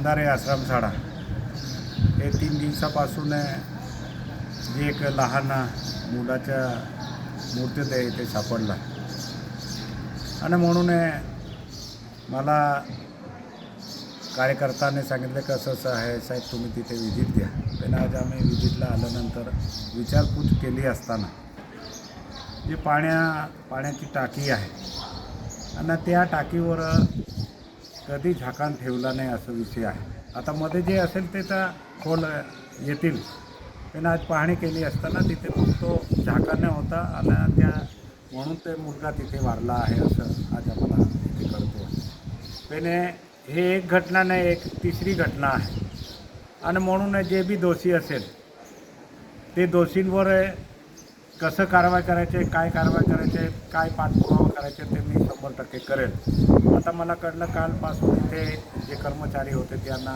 अंधारे आश्रमशाळा हे 3 दिवसापासून जे एक लहान मुलाच्या मूर्तिदेह इथे सापडला आणि म्हणून मला कार्यकर्त्यांनी सांगितलं की असं आहे साहेब, तुम्ही तिथे विजिट द्या. पण आज आम्ही विजिटला आल्यानंतर विचारपूस केली असताना जी पाण्याची टाकी आहे आणि त्या टाकीवर कधी झाकण ठेवला नाही असा विषय आहे. आता मध्ये जे असेल ते तर खोल येतील, पण आज पाहणी केली असताना तिथे फक्त झाकण होता आणि त्या म्हणून ते मुलगा तिथे वारला आहे असं आज आम्हाला इथे कळतो. पण हे एक घटना नाही, एक तिसरी घटना आहे आणि म्हणून जे बी दोषी असेल ते दोषींवर कसं कारवाई करायचे, काय कारवाई करायचे, काय पाठपुरावा करायचे ते मी 100% करेल. आता मला कळलं कालपासून इथे जे कर्मचारी होते त्यांना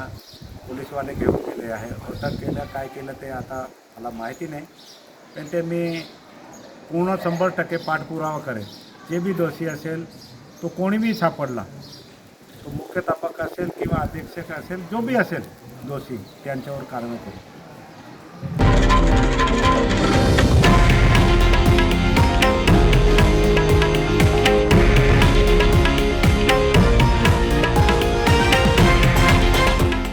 पोलीसवाले घेऊन गेले आहे. अटक केलं, काय केलं ते आता मला माहिती नाही, पण ते मी पूर्ण 100% पाठपुरावा करेल. जे बी दोषी असेल तो कोणी बी सापडला, तो मुख्याध्यापक असेल किंवा अधीक्षक असेल, जो बी असेल दोषी त्यांच्यावर कारवाई करू.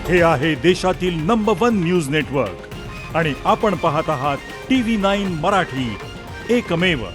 हे आहे देशातील नंबर 1 न्यूज नेटवर्क आणि आपण पाहत आहात TV9 मराठी, एकमेव.